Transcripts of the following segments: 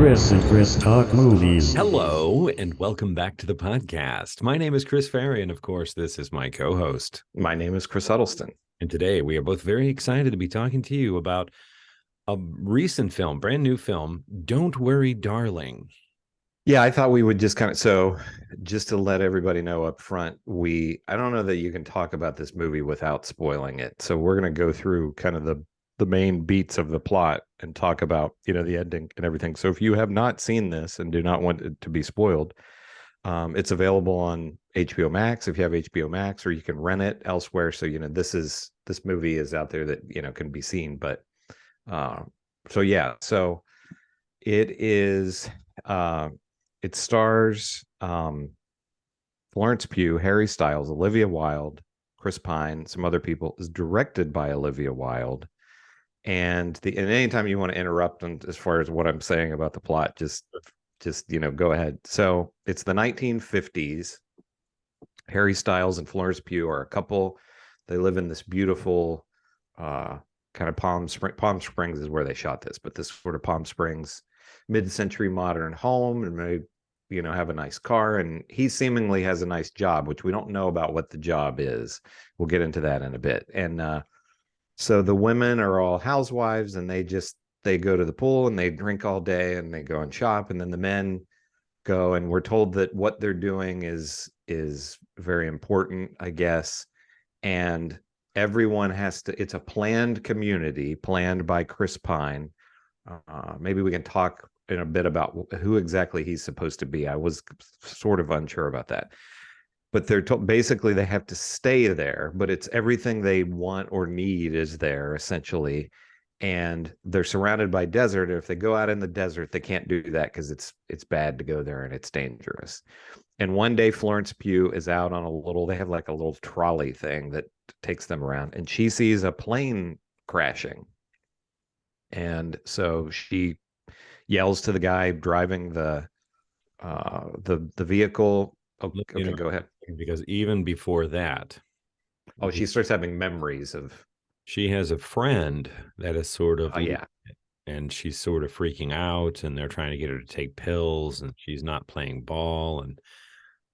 Chris and Chris Talk Movies. Hello, and welcome back to the podcast. My name is Chris Ferry, and of course, this is my co host. My name is Chris Huddleston. And today we are both very excited to be talking to you about a recent film, brand new film, Don't Worry, Darling. Yeah, I thought we would just just to let everybody know up front, I don't know that you can talk about this movie without spoiling it. So we're going to go through kind of the main beats of the plot and talk about, the ending and everything. So if you have not seen this and do not want it to be spoiled, it's available on HBO Max if you have HBO Max, or you can rent it elsewhere. So, this movie is out there that, can be seen. But so it is, it stars Florence Pugh, Harry Styles, Olivia Wilde, Chris Pine, some other people. Is directed by Olivia Wilde. And anytime you want to interrupt as far as what I'm saying about the plot, just go ahead. So it's the 1950s. Harry Styles and Florence Pugh are a couple. They live in this beautiful kind of Palm Springs is where they shot this, but this sort of Palm Springs mid-century modern home, and they have a nice car, and he seemingly has a nice job, which we don't know about what the job is. We'll get into that in a bit. And so the women are all housewives, and they go to the pool and they drink all day and they go and shop, and then the men go, and we're told that what they're doing is very important, I guess. And everyone it's a planned community, planned by Chris Pine. Maybe we can talk in a bit about who exactly he's supposed to be. I was sort of unsure about that. But they're basically they have to stay there, but it's everything they want or need is there essentially. And they're surrounded by desert. And if they go out in the desert, they can't do that because it's bad to go there and it's dangerous. And one day Florence Pugh is out on they have like a little trolley thing that takes them around, and she sees a plane crashing. And so she yells to the guy driving the vehicle. Okay, go ahead. Because even before that, she starts having memories of. She has a friend that is sort of, yeah, and she's sort of freaking out, and they're trying to get her to take pills, and she's not playing ball. And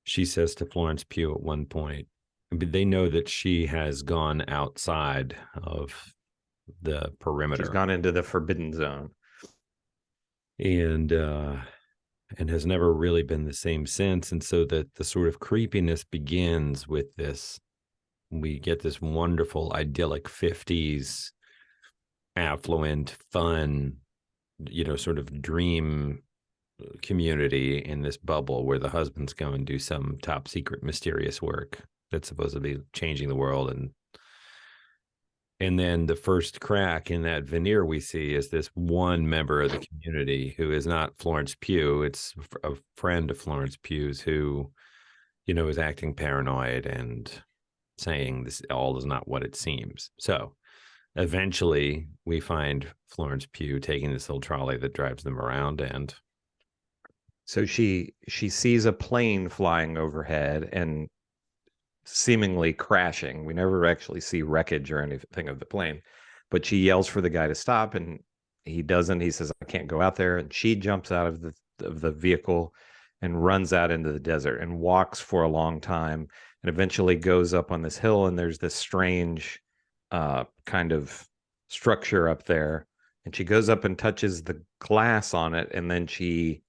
she says to Florence Pugh at one point, they know that she has gone outside of the perimeter. She's gone into the forbidden zone. And has never really been the same since. And so the sort of creepiness begins with this. We get this wonderful, idyllic 50s, affluent, fun, sort of dream community in this bubble where the husbands go and do some top secret, mysterious work that's supposed to be changing the world. And then the first crack in that veneer we see is this one member of the community who is not Florence Pugh. It's a friend of Florence Pugh's who, is acting paranoid and saying this all is not what it seems. So eventually we find Florence Pugh taking this little trolley that drives them around. And so she sees a plane flying overhead and seemingly crashing. We never actually see wreckage or anything of the plane, but she yells for the guy to stop, and he doesn't. He says, "I can't go out there." And she jumps out of the vehicle and runs out into the desert and walks for a long time, and eventually goes up on this hill, and there's this strange kind of structure up there, and she goes up and touches the glass on it, and then she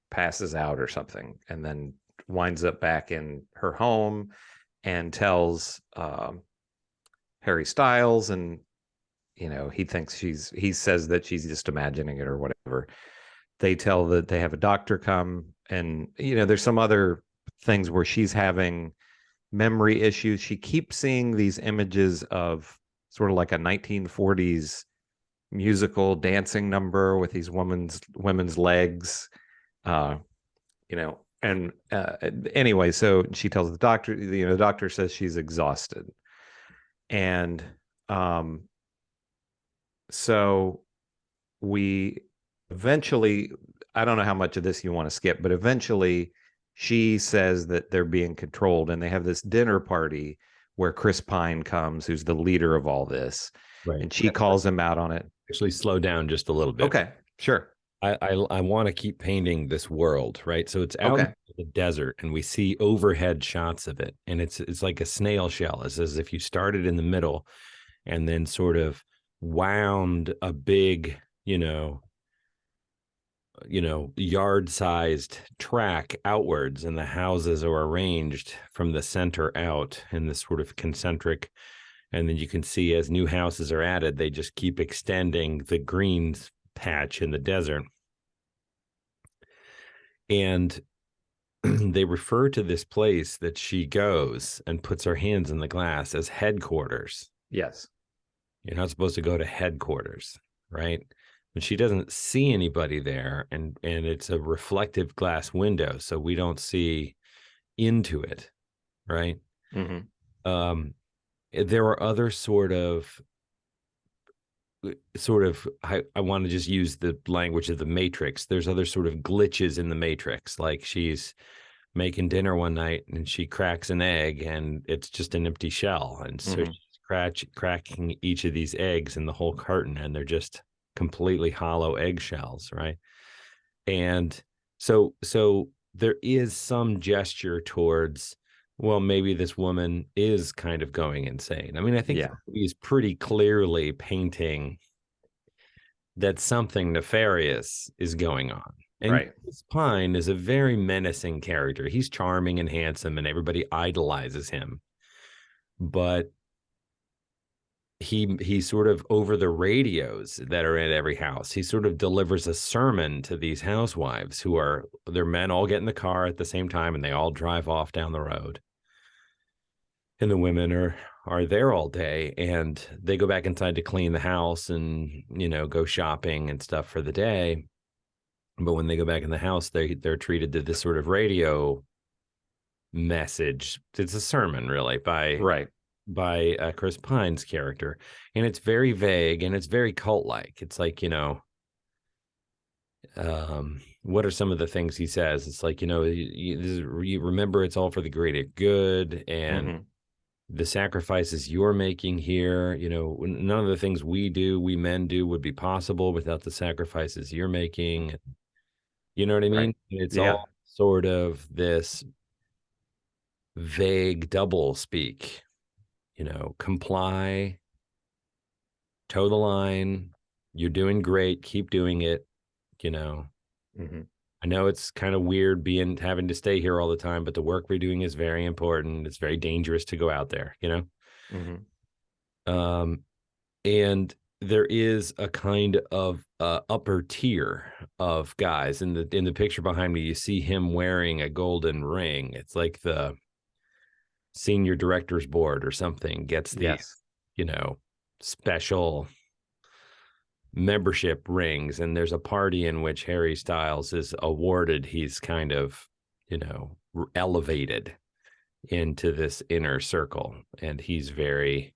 passes out or something, and then winds up back in her home and tells Harry Styles, and he says that she's just imagining it or whatever. They tell that they have a doctor come, and there's some other things where she's having memory issues. She keeps seeing these images of sort of like a 1940s musical dancing number with these women's legs, And anyway, so she tells the doctor, the doctor says she's exhausted. And so we eventually, I don't know how much of this you want to skip, but eventually she says that they're being controlled, and they have this dinner party where Chris Pine comes, who's the leader of all this. Right. And she calls him out on it. Actually, slow down just a little bit. Okay, sure. I want to keep painting this world, right? So it's out in Okay. the desert, and we see overhead shots of it, and it's like a snail shell. It's as if you started in the middle, and then sort of wound a big, yard-sized track outwards, and the houses are arranged from the center out in this sort of concentric. And then you can see as new houses are added, they just keep extending the green patch in the desert. And they refer to this place that she goes and puts her hands in the glass as headquarters. Yes. You're not supposed to go to headquarters, right? But she doesn't see anybody there, and it's a reflective glass window, so we don't see into it, right? Mm-hmm. There are other sort of I want to just use the language of the Matrix. There's other sort of glitches in the Matrix, like she's making dinner one night and she cracks an egg and it's just an empty shell, and so Mm-hmm. she's cracking each of these eggs in the whole carton, and they're just completely hollow eggshells, right? And so there is some gesture towards, well, maybe this woman is kind of going insane. I mean, I think Yeah. he's pretty clearly painting that something nefarious is going on. And Right. Chris Pine is a very menacing character. He's charming and handsome, and everybody idolizes him. But he sort of, over the radios that are in every house, he sort of delivers a sermon to these housewives who are, their men all get in the car at the same time and they all drive off down the road. And the women are there all day, and they go back inside to clean the house and, go shopping and stuff for the day. But when they go back in the house, they're treated to this sort of radio message. It's a sermon, really, Right. by Chris Pine's character, and it's very vague and it's very cult-like. It's like, what are some of the things he says? It's like, you remember, it's all for the greater good, and Mm-hmm. the sacrifices you're making here, none of the things we men do would be possible without the sacrifices you're making. You know what I mean? Right. It's Yeah. all sort of this vague double speak, comply, toe the line, you're doing great, keep doing it, you know. Mm-hmm. I know it's kind of weird having to stay here all the time, but the work we're doing is very important. It's very dangerous to go out there, Mm-hmm. And there is a kind of upper tier of guys in the picture behind me. You see him wearing a golden ring. It's like the senior directors board or something gets the, Yes. special membership rings, and there's a party in which Harry Styles is awarded. He's kind of, elevated into this inner circle, and he's very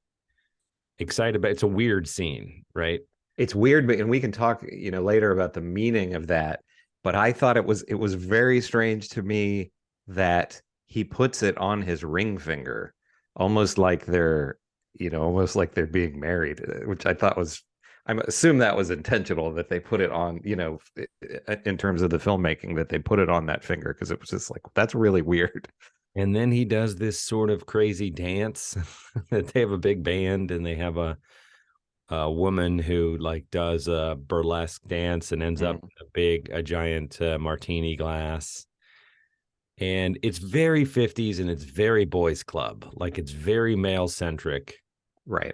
excited about it. It's a weird scene, right? It's weird, but and we can talk, later about the meaning of that. But I thought it was very strange to me that he puts it on his ring finger, almost like they're being married, which I thought was, I assume that was intentional, that they put it on, in terms of the filmmaking, that they put it on that finger, because it was just like, that's really weird. And then he does this sort of crazy dance that they have a big band, and they have a woman who like does a burlesque dance and ends up in a giant martini glass. And it's very 50s, and it's very boys club. Like, it's very male centric. Right.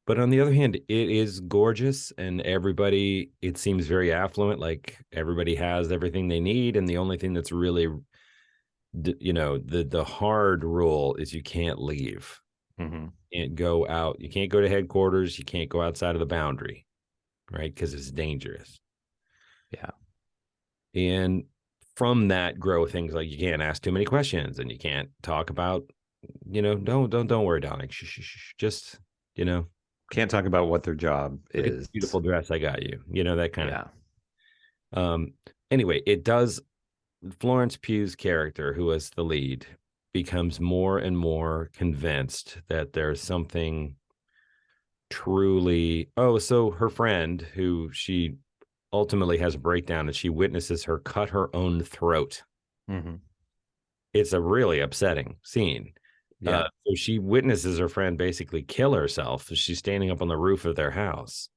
But on the other hand, it is gorgeous, and everybody, it seems very affluent. Like, everybody has everything they need. And the only thing that's really, the hard rule is you can't leave. Mm-hmm. You can't go out. You can't go to headquarters. You can't go outside of the boundary, right? Because it's dangerous. Yeah. And from that grow things like you can't ask too many questions, and you can't talk about, don't worry, darling. Shh. Just, Can't talk about what their job look at is. the beautiful dress I got you, that kind Yeah. of. Anyway, it does. Florence Pugh's character, who is the lead, becomes more and more convinced that there's something truly, oh, so her friend, who she ultimately has a breakdown and she witnesses her cut her own throat. Mm-hmm. It's a really upsetting scene. Yeah. So she witnesses her friend basically kill herself. She's standing up on the roof of their house,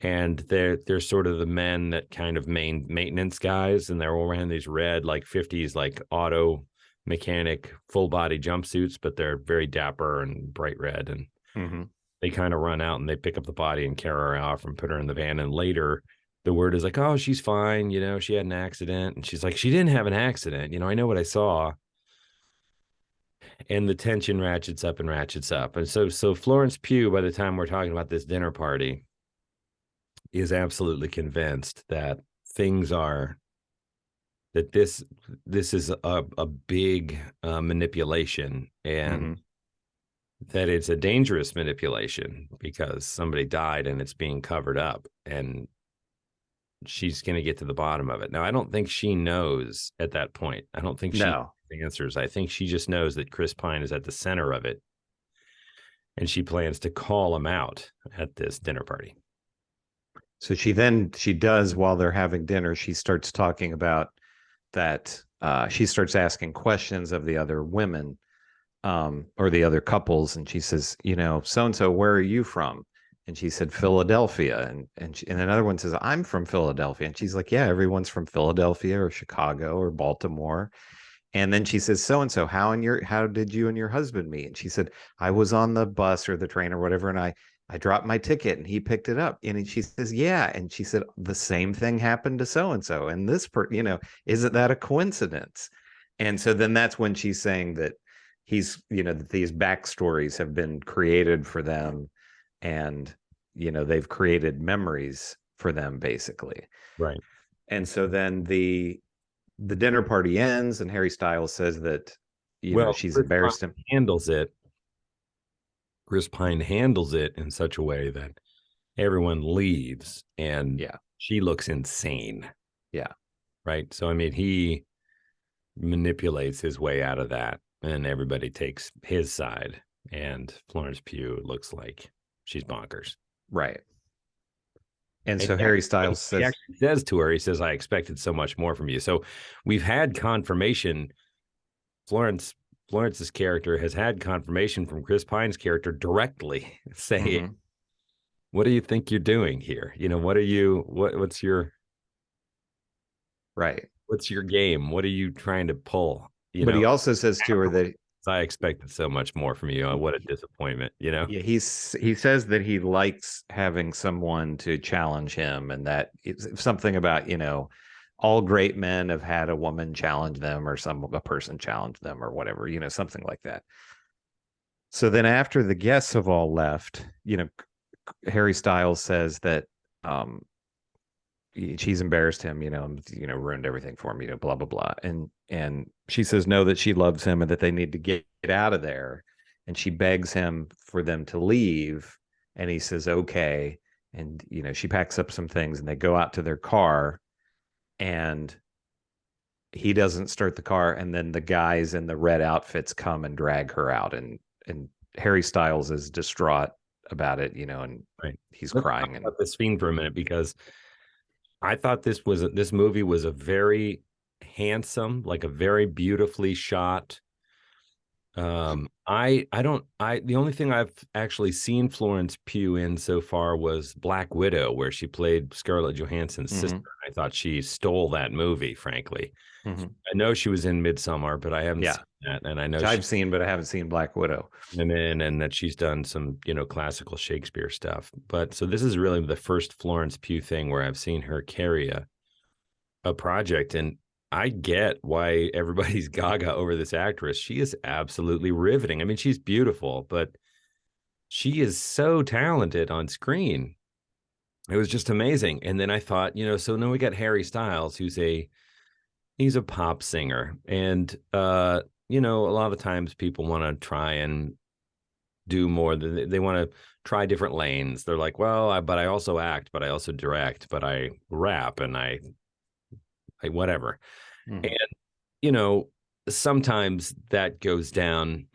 and they're sort of the men that kind of main maintenance guys, and they're all wearing these red like 50s like auto mechanic full body jumpsuits, but they're very dapper and bright red, and Mm-hmm. they kind of run out and they pick up the body and carry her off and put her in the van. And later the word is like, oh, she's fine, she had an accident. And she's like, she didn't have an accident, I know what I saw. And the tension ratchets up and ratchets up. And so Florence Pugh, by the time we're talking about this dinner party, is absolutely convinced that things are that this is a big manipulation, and Mm-hmm. that it's a dangerous manipulation because somebody died and it's being covered up, and she's going to get to the bottom of it. Now, I don't think she knows at that point. I don't think she knows No. the answers. I think she just knows that Chris Pine is at the center of it, and she plans to call him out at this dinner party. So she does, while they're having dinner, she starts talking about that. She starts asking questions of the other women, or the other couples, and she says, so and so, where are you from? And she said Philadelphia, and another one says, I'm from Philadelphia, and she's like, yeah, everyone's from Philadelphia or Chicago or Baltimore. And then she says, so and so, how did you and your husband meet? And she said, I was on the bus or the train or whatever, and I dropped my ticket and he picked it up. And she says, yeah. And she said, the same thing happened to so and so. And isn't that a coincidence? And so then that's when she's saying that that these backstories have been created for them, and they've created memories for them, basically. Right. And so then the dinner party ends, and Harry Styles says that she's embarrassed him. Chris Pine handles it in such a way that everyone leaves, and Yeah. she looks insane. Yeah. Right. So, I mean, he manipulates his way out of that, and everybody takes his side, and Florence Pugh looks like she's bonkers. Right. And so Harry Styles says to her, he says, I expected so much more from you. So we've had confirmation. Florence's character has had confirmation from Chris Pine's character directly saying, mm-hmm. What do you think you're doing here? What's your right? What's your game? What are you trying to pull? But he also says to her that I expected so much more from you. What a disappointment, Yeah, he says that he likes having someone to challenge him, and that it's something about, all great men have had a woman challenge them, or a person challenge them, or whatever, something like that. So then after the guests have all left, Harry Styles says that she's embarrassed him, ruined everything for him, blah, blah, blah. And she says, no, that she loves him and that they need to get out of there. And she begs him for them to leave. And he says, okay. And, she packs up some things and they go out to their car, and he doesn't start the car. And then the guys in the red outfits come and drag her out. And Harry Styles is distraught about it, and right. He's Let's crying. Talk about this scene for a minute, because I thought this movie was a very handsome, like a very beautifully shot. The only thing I've actually seen Florence Pugh in so far was Black Widow, where she played Scarlett Johansson's sister. I thought she stole that movie, frankly. I know she was in Midsommar, but I haven't seen that. And I know I've seen, but I haven't seen Black Widow. And that she's done some, classical Shakespeare stuff. But so this is really the first Florence Pugh thing where I've seen her carry a project. And I get why everybody's gaga over this actress. She is absolutely riveting. I mean, she's beautiful, but she is so talented on screen. It was just amazing. And then I thought, so now we got Harry Styles, he's a pop singer. And, a lot of times people want to try and do more. They want to try different lanes. They're like, well, but I also act, but I also direct, but I rap, and I whatever. And, sometimes that goes down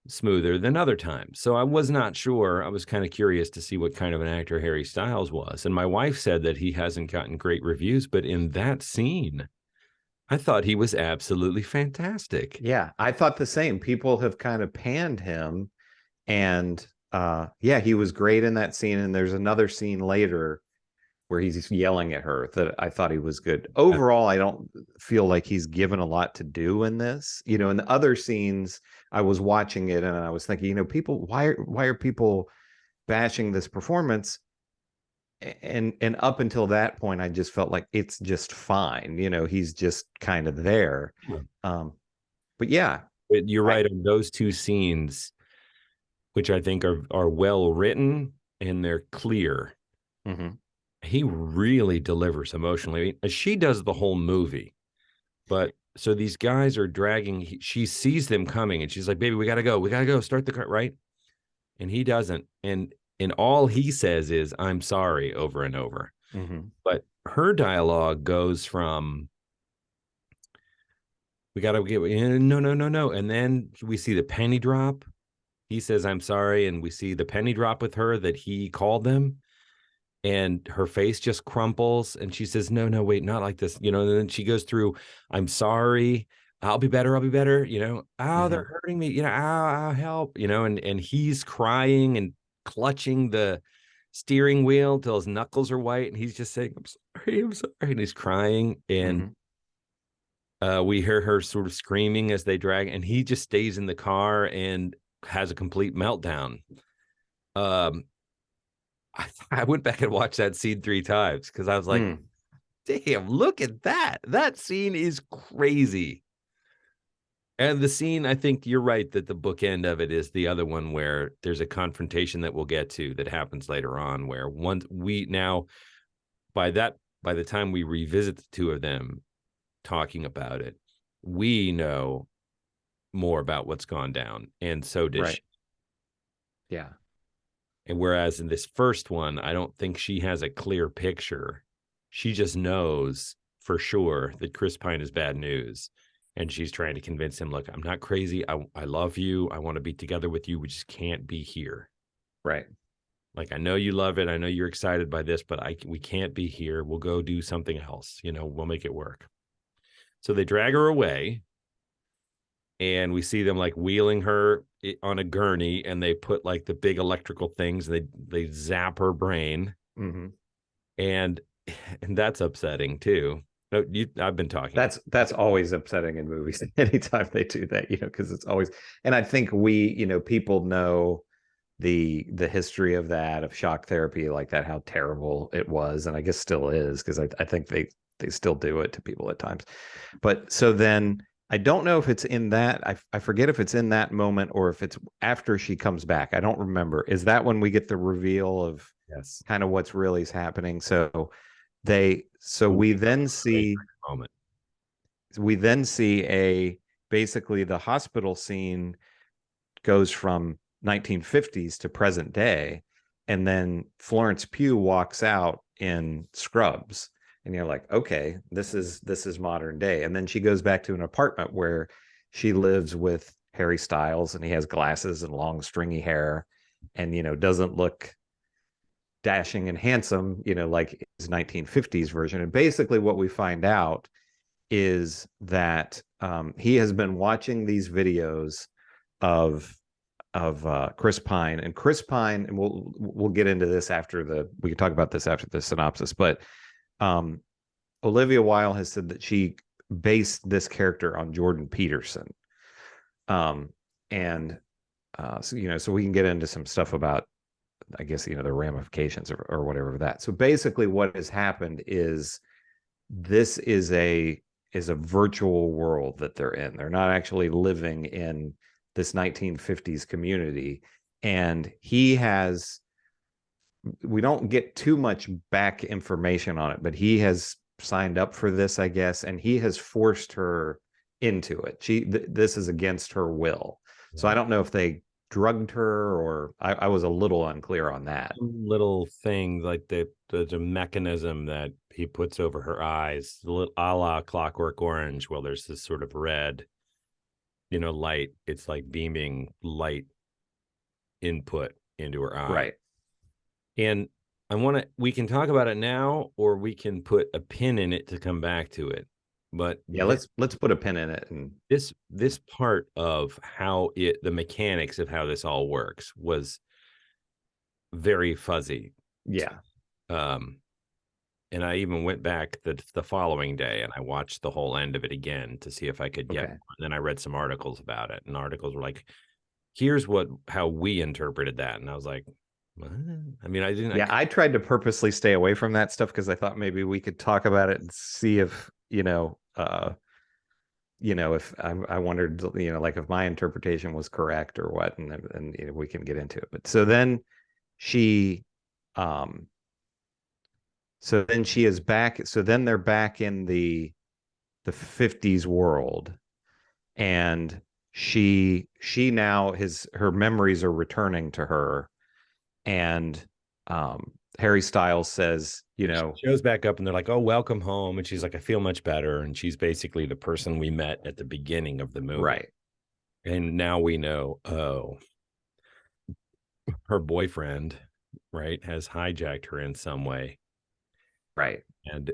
smoother than other times. So I was not sure. I was kind of curious to see what kind of an actor Harry Styles was. And my wife said that he hasn't gotten great reviews, but in that scene, I thought he was absolutely fantastic. Yeah, I thought the same. People have kind of panned him, and yeah, he was great in that scene. And there's another scene later where he's yelling at her that I thought he was good. Overall, I don't feel like he's given a lot to do in this. You know, in the other scenes, I was watching it and I was thinking, you know, people, why are people bashing this performance? And up until that point, I just felt like it's just fine. You know, he's just kind of there. But yeah, But you're right on those two scenes, which I think are well written and they're clear. Mhm. He really delivers emotionally. I mean, she does the whole movie, but so these guys are dragging. She sees them coming, and she's like, "Baby, we gotta go, start the car," right?" And he doesn't, and all he says is, "I'm sorry," over and over. Mhm. But her dialogue goes from, "We gotta get no, no, no, no," and then we see the penny drop. He says, "I'm sorry," and we see the penny drop with her that he called them. And her face just crumples and she says, "No, no, wait, not like this," you know. And then she goes through, "I'm sorry, I'll be better, you know. Oh, they're hurting me, you know. Ow, help," you know. And he's crying and clutching the steering wheel till his knuckles are white, and he's just saying, I'm sorry," and he's crying. And we hear her sort of screaming as they drag, and he just stays in the car and has a complete meltdown. I went back and watched that scene 3 times because I was like, damn, look at that. That scene is crazy. And the scene, I think you're right that the bookend of it is the other one where there's a confrontation that we'll get to that happens later on, where by the time we revisit the two of them talking about it, we know more about what's gone down. And so does she. Yeah. And whereas in this first one, I don't think she has a clear picture. She just knows for sure that Chris Pine is bad news. And she's trying to convince him, look, I'm not crazy. I love you. I want to be together with you. We just can't be here. Right. Like, I know you love it. I know you're excited by this, but we can't be here. We'll go do something else. You know, we'll make it work. So they drag her away. And we see them like wheeling her on a gurney, and they put like the big electrical things. They zap her brain, and that's upsetting too. No, I've been talking. That's always upsetting in movies anytime they do that, you know, because it's always. And I think people know the history of that, of shock therapy like that, how terrible it was, and I guess still is, because I think they still do it to people at times. But so then I don't know if it's in that. I forget if it's in that moment or if it's after she comes back. I don't remember. Is that when we get the reveal of kind of what's really happening? So we then see basically the hospital scene goes from 1950s to present day, and then Florence Pugh walks out in scrubs. And you're like, okay, this is modern day. And then she goes back to an apartment where she lives with Harry Styles, and he has glasses and long stringy hair, and, you know, doesn't look dashing and handsome, you know, like his 1950s version. And basically what we find out is that he has been watching these videos of Chris Pine, and we'll get into this we can talk about this after the synopsis, but Olivia Wilde has said that she based this character on Jordan Peterson. So we can get into some stuff about, I guess, you know, the ramifications or whatever of that. So basically what has happened is this is a virtual world that they're in. They're not actually living in this 1950s community. And we don't get too much back information on it, but he has signed up for this, I guess, and he has forced her into it. This is against her will. Yeah. So I don't know if they drugged her, or I was a little unclear on that. Little thing like there's a mechanism that he puts over her eyes, a la Clockwork Orange. Well, there's this sort of red, light. It's like beaming light input into her eye. Right. And we can talk about it now, or we can put a pin in it to come back to it. But Yeah, let's put a pin in it. And this part of how the mechanics of how this all works was very fuzzy. yeah. And I even went back the following day and I watched the whole end of it again to see if I could get Okay. more. And then I read some articles about it, and articles were like, here's how we interpreted that. And I was like, what? I mean, I didn't. Yeah, I tried to purposely stay away from that stuff because I thought maybe we could talk about it and see if, if I wondered, like if my interpretation was correct or what, and we can get into it. But so then she, so then she is back. So then they're back in the 50s world, and she now her memories are returning to her, and Harry Styles says, She shows back up and they're like, oh, welcome home. And she's like, I feel much better. And she's basically the person we met at the beginning of the movie. Right. And now we know, oh, her boyfriend, right, has hijacked her in some way. Right. And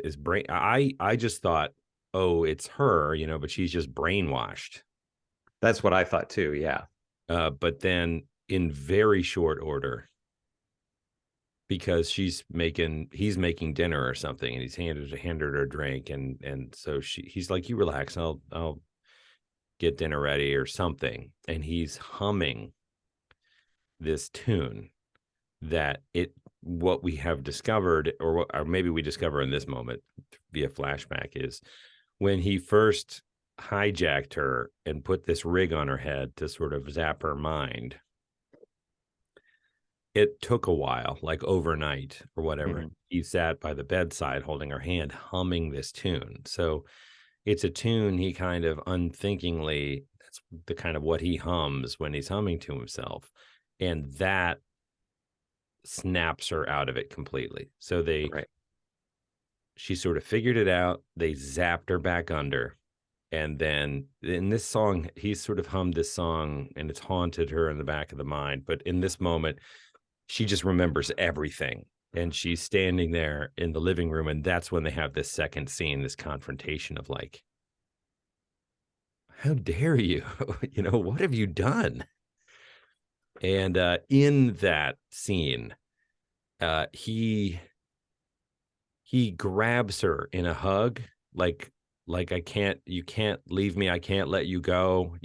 I just thought, oh, it's her, but she's just brainwashed. That's what I thought too. Yeah. But then in very short order, because he's making dinner or something, and he's handed her a drink, and so he's like, you relax, I'll get dinner ready or something, and he's humming this tune that what we have discovered, or maybe we discover in this moment via flashback, is when he first hijacked her and put this rig on her head to sort of zap her mind. It took a while, like overnight or whatever. Mm-hmm. He sat by the bedside holding her hand, humming this tune. So it's a tune he kind of unthinkingly, that's the kind of what he hums when he's humming to himself. And that snaps her out of it completely. So she sort of figured it out. They zapped her back under. And then in this song, he sort of hummed this song, and it's haunted her in the back of the mind. But in this moment, she just remembers everything, and she's standing there in the living room, and that's when they have this second scene, this confrontation of like, how dare you? What have you done? And in that scene, he grabs her in a hug, like you can't leave me, I can't let you go.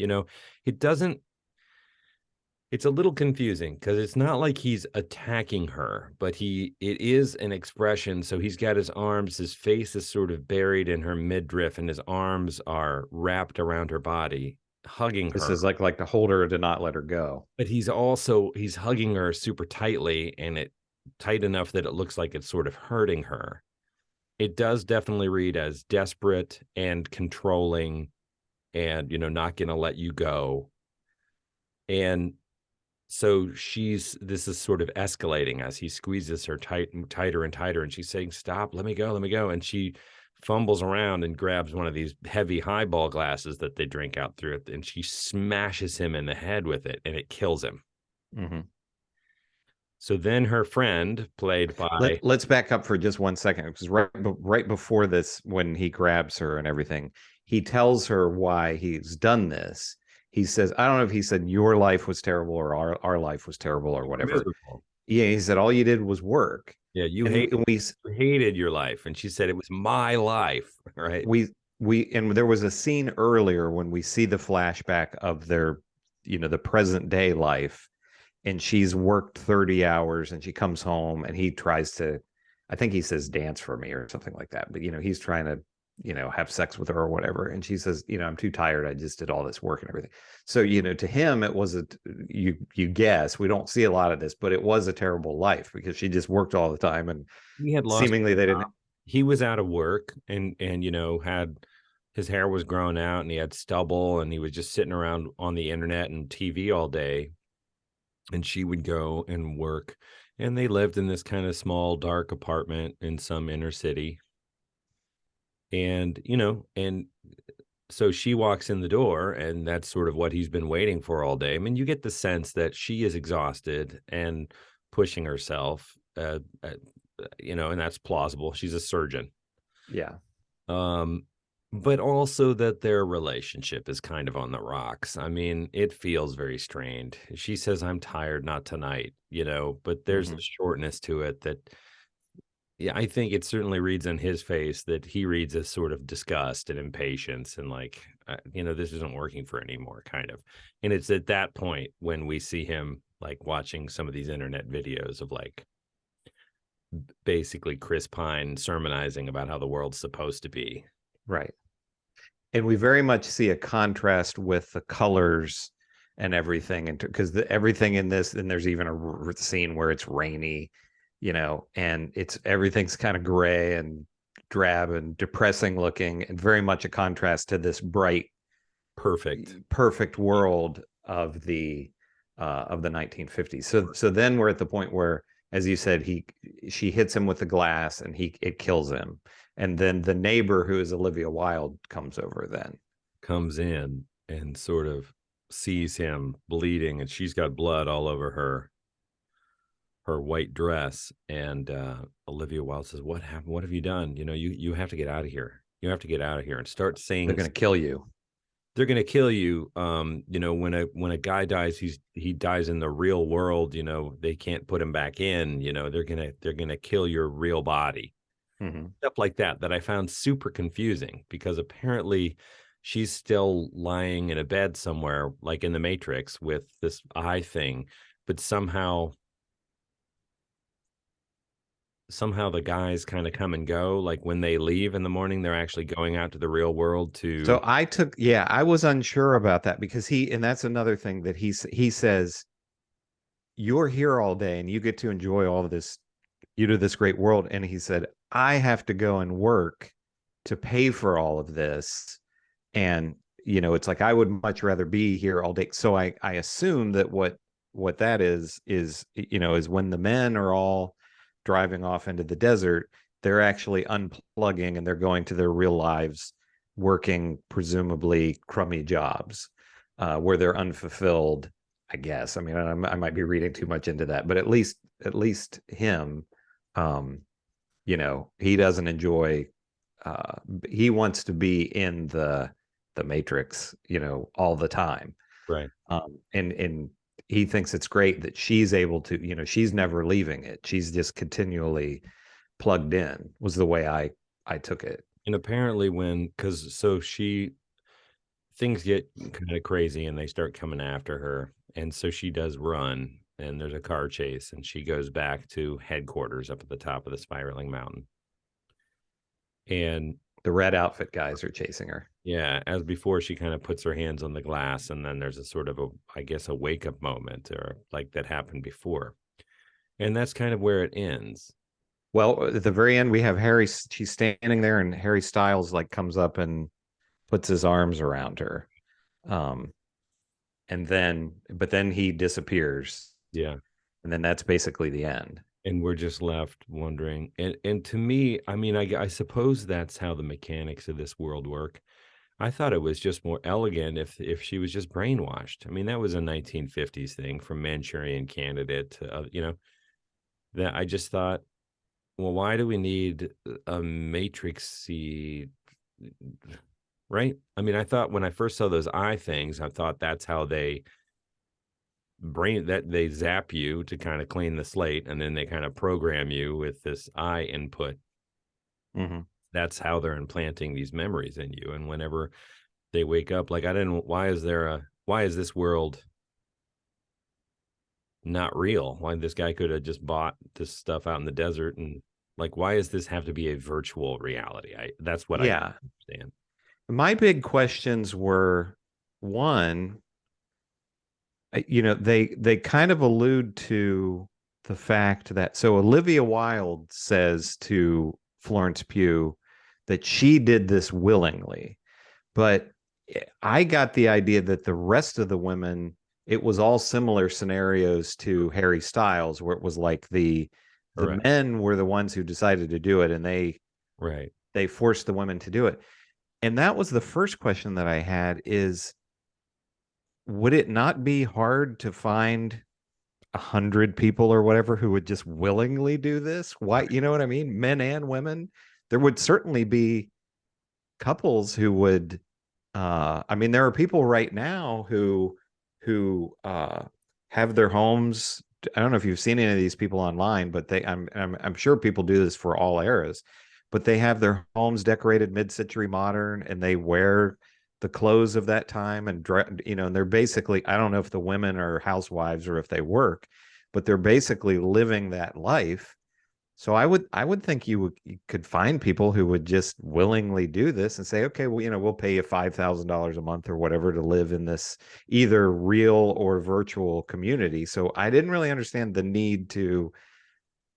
It's a little confusing because it's not like he's attacking her, but it is an expression. So he's got his arms, his face is sort of buried in her midriff, and his arms are wrapped around her body, hugging her. This is like to hold her to not let her go. But he's hugging her super tightly, and it tight enough that it looks like it's sort of hurting her. It does definitely read as desperate and controlling and, not going to let you go. And so this is sort of escalating as he squeezes her tighter and tighter. And she's saying, stop, let me go, let me go. And she fumbles around and grabs one of these heavy highball glasses that they drink out through it. And she smashes him in the head with it, and it kills him. Mm-hmm. So then her friend, played by... Let's back up for just 1 second, because right before this, when he grabs her and everything, he tells her why he's done this. He says, I don't know if he said your life was terrible or our life was terrible or whatever. Miserable. Yeah, he said all you did was work. Yeah, you hated your life. And she said it was my life, right? And there was a scene earlier when we see the flashback of their, the present day life. And she's worked 30 hours and she comes home and he tries to, I think he says, dance for me or something like that. But, he's trying to, have sex with her or whatever. And she says, I'm too tired. I just did all this work and everything. So, to him, it was you guess, we don't see a lot of this, but it was a terrible life because she just worked all the time. And he had lost seemingly they didn't. He was out of work and, had his hair was grown out and he had stubble and he was just sitting around on the internet and TV all day. And she would go and work, and they lived in this kind of small, dark apartment in some inner city. And, and so she walks in the door, and that's sort of what he's been waiting for all day. I mean, you get the sense that she is exhausted and pushing herself, and that's plausible. She's a surgeon. Yeah. Um, but also that their relationship is kind of on the rocks. I mean, it feels very strained. She says, "I'm tired, not tonight," but there's a shortness to it that, yeah, I think it certainly reads on his face that he reads as sort of disgust and impatience and like, this isn't working for anymore, kind of. And it's at that point when we see him like watching some of these internet videos of like basically Chris Pine sermonizing about how the world's supposed to be. Right. And we very much see a contrast with the colors and everything, and because everything in this, and there's even a scene where it's rainy, and everything's kind of gray and drab and depressing looking, and very much a contrast to this bright, perfect world of the 1950s. So then we're at the point where, as you said, she hits him with the glass and it kills him. And then the neighbor, who is Olivia Wilde, comes in and sort of sees him bleeding, and she's got blood all over her white dress. And Olivia Wilde says, "What happened? What have you done? You have to get out of here. You have to get out of here," and start saying, "They're going to kill you. They're going to kill you." When a guy dies, he dies in the real world. They can't put him back in. They're gonna kill your real body. Stuff like that I found super confusing, because apparently she's still lying in a bed somewhere, like in the Matrix, with this eye thing, but somehow the guys kind of come and go. Like when they leave in the morning, they're actually going out to the real world to. So I was unsure about that, because and that's another thing that he says, "You're here all day and you get to enjoy all of this, this great world." And he said, "I have to go and work to pay for all of this." And, it's like, I would much rather be here all day. So I assume that what that is when the men are all driving off into the desert, they're actually unplugging and they're going to their real lives, working presumably crummy jobs, where they're unfulfilled, I guess. I mean, I might be reading too much into that, but at least him, he doesn't enjoy, he wants to be in the Matrix, all the time. Right. And he thinks it's great that she's able to, she's never leaving it. She's just continually plugged in, was the way I took it. And apparently things get kind of crazy and they start coming after her. And so she does run, and there's a car chase, and she goes back to headquarters up at the top of the spiraling mountain. And the red outfit guys are chasing her. Yeah. As before, she kind of puts her hands on the glass, and then there's a sort of a wake up moment, or like that happened before. And that's kind of where it ends. Well, at the very end, we have Harry. She's standing there, and Harry Styles comes up and puts his arms around her. But then he disappears. Yeah. And then that's basically the end. And we're just left wondering. And to me, I mean, I suppose that's how the mechanics of this world work. I thought it was just more elegant if she was just brainwashed. I mean, that was a 1950s thing, from Manchurian Candidate to, that I just thought, well, why do we need a Matrix-y, right? I mean, I thought when I first saw those eye things, I thought that's how they zap you to kind of clean the slate, and then they kind of program you with this eye input. That's how they're implanting these memories in you. And whenever they wake up, like, why is this world not real? Why this guy could have just bought this stuff out in the desert, and like, why does this have to be a virtual reality? That's what I understand. My big questions were, one, they kind of allude to the fact that, so Olivia Wilde says to Florence Pugh that she did this willingly, but I got the idea that the rest of the women, it was all similar scenarios to Harry Styles, where it was like the men were the ones who decided to do it, and they forced the women to do it. And that was the first question that I had is, would it not be hard to find 100 people or whatever who would just willingly do this? Why, you know what I mean? Men and women. There would certainly be couples who would I mean, there are people right now who have their homes. I don't know if you've seen any of these people online, but I'm sure people do this for all eras, but they have their homes decorated mid-century modern, and they wear the clothes of that time, and and they're basically, I don't know if the women are housewives or if they work, but they're basically living that life. So I would think you could find people who would just willingly do this and say, okay, well, we'll pay you $5,000 a month or whatever to live in this either real or virtual community. So I didn't really understand the need to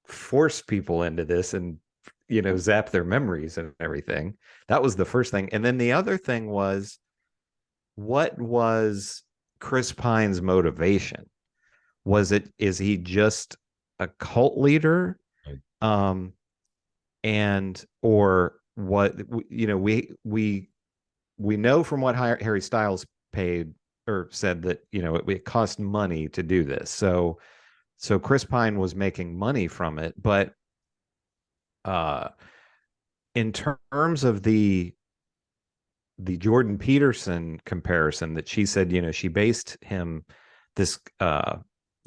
force people into this and zap their memories and everything. That was the first thing. And then the other thing was, what was Chris Pine's motivation? Is he just a cult leader? And or what, we know from what Harry Styles paid or said that it cost money to do this. So Chris Pine was making money from it, but in terms of the Jordan Peterson comparison that she said, she based this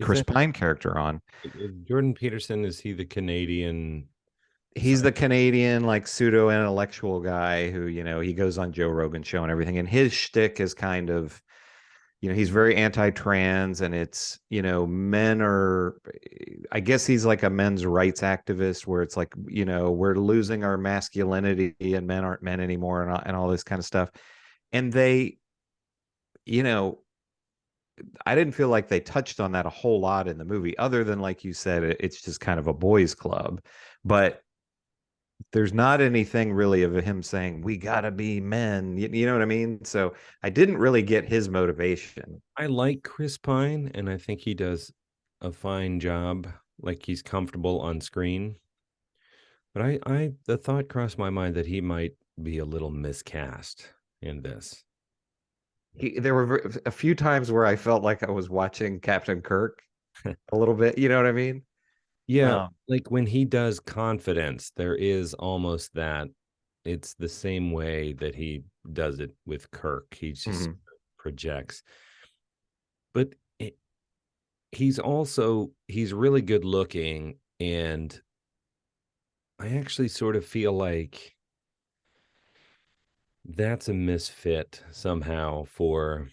Chris Pine character on. Jordan Peterson, is he the Canadian? He's the Canadian, like, pseudo intellectual guy who, he goes on Joe Rogan's show and everything. And his shtick is kind of, he's very anti-trans, and it's, men are, I guess he's like a men's rights activist, where it's like, we're losing our masculinity and men aren't men anymore, and all this kind of stuff. And they, I didn't feel like they touched on that a whole lot in the movie, other than, like you said, it's just kind of a boys' club. But there's not anything really of him saying, we gotta be men. You know what I mean? So I didn't really get his motivation. I like Chris Pine, and I think he does a fine job. Like, he's comfortable on screen. But the thought crossed my mind that he might be a little miscast in this. There were a few times where I felt like I was watching Captain Kirk a little bit. You know what I mean? Yeah, like when he does Confidence, there is almost that. It's the same way that he does it with Kirk. He just projects. But he's really good looking, and I actually sort of feel like that's a misfit somehow for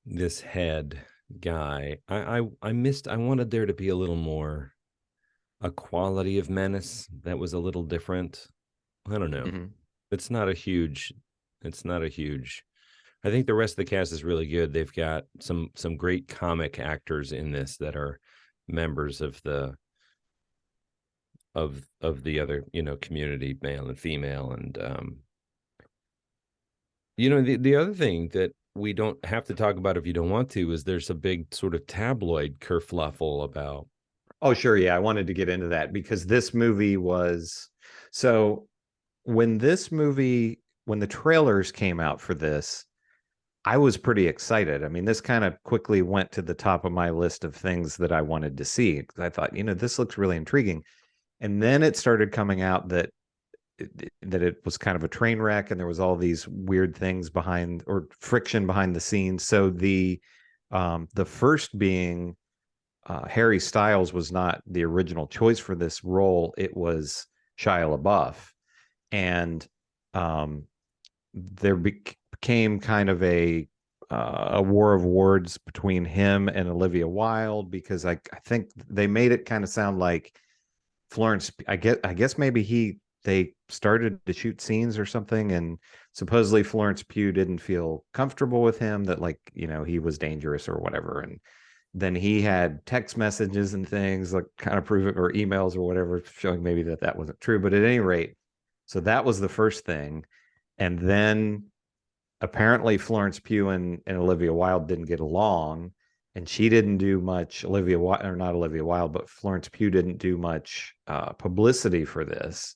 this head guy. I wanted there to be a little more, a quality of menace that was a little different. I don't know. It's not a huge I think the rest of the cast is really good. They've got some great comic actors in this that are members of the other, community, male and female. And the other thing that we don't have to talk about if you don't want to is there's a big sort of tabloid kerfluffle about. Oh, sure. Yeah. I wanted to get into that because this movie was, so when the trailers came out for this, I was pretty excited. I mean, this kind of quickly went to the top of my list of things that I wanted to see. I thought, this looks really intriguing. And then it started coming out that it was kind of a train wreck, and there was all these weird things behind, or friction behind the scenes. So the first being Harry Styles was not the original choice for this role. It was Shia LaBeouf. And there became kind of a war of words between him and Olivia Wilde, because I think they made it kind of sound like Florence, I guess maybe they started to shoot scenes or something, and supposedly Florence Pugh didn't feel comfortable with him, that, like, he was dangerous or whatever. And then he had text messages and things like kind of prove it, or emails or whatever, showing maybe that wasn't true. But at any rate, so that was the first thing. And then apparently Florence Pugh and Olivia Wilde didn't get along, and she didn't do much. Not Olivia Wilde, but Florence Pugh didn't do much publicity for this.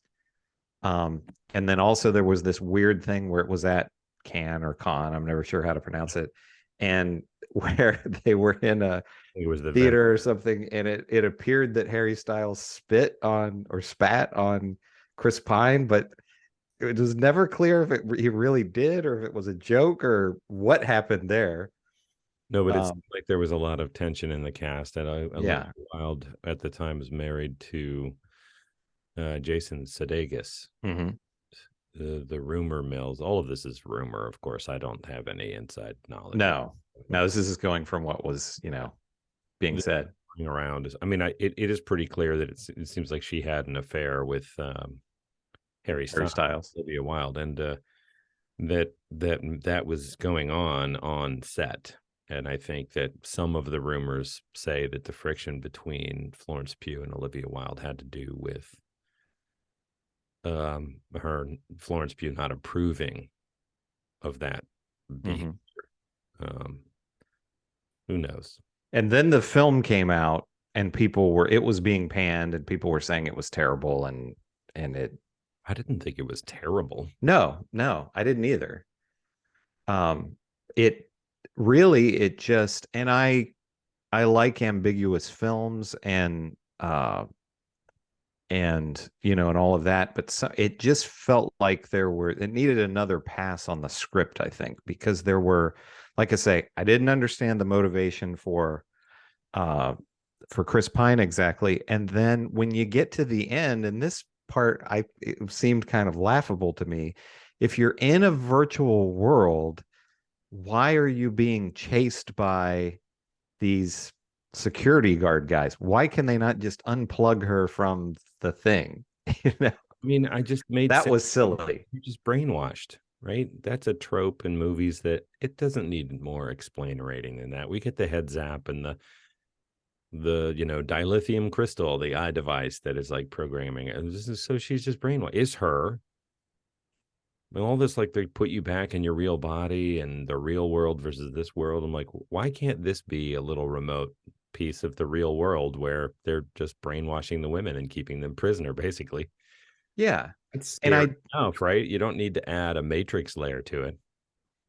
And then also there was this weird thing where it was at Cannes or Con, I'm never sure how to pronounce it, and where they were in a It was the theater or something, and it appeared that Harry Styles spit on or spat on Chris Pine, but it was never clear if he really did or if it was a joke or what happened there. No, but it's like there was a lot of tension in the cast, and Yeah. Olivia Wilde at the time was married to Jason Sudeikis. Mm-hmm. The rumor mills. All of this is rumor, of course. I don't have any inside knowledge. No, this is going from what was, being said around. I mean, it is pretty clear that it seems like she had an affair with Harry Styles, Olivia Wilde, and that was going on set. And I think that some of the rumors say that the friction between Florence Pugh and Olivia Wilde had to do with Florence Pugh not approving of that behavior. Who knows? And then the film came out, and it was being panned, and people were saying it was terrible, and I didn't think it was terrible. No, I didn't either. And I like ambiguous films and and all of that, but it just felt like it needed another pass on the script, I think, because there were, like I say, I didn't understand the motivation for Chris Pine exactly. And then when you get to the end, and this part, it seemed kind of laughable to me. If you're in a virtual world, why are you being chased by these security guard guys? Why can they not just unplug her from the thing? I mean, I just made that was silly. You're just brainwashed, right? That's a trope in movies that it doesn't need more explain-rating than that. We get the head zap and the dilithium crystal, the eye device that is like programming. And so she's just brainwashed. Is her. And all this, like, they put you back in your real body and the real world versus this world. I'm like, why can't this be a little remote piece of the real world where they're just brainwashing the women and keeping them prisoner, basically? Yeah. It's scary enough, right? You don't need to add a matrix layer to it.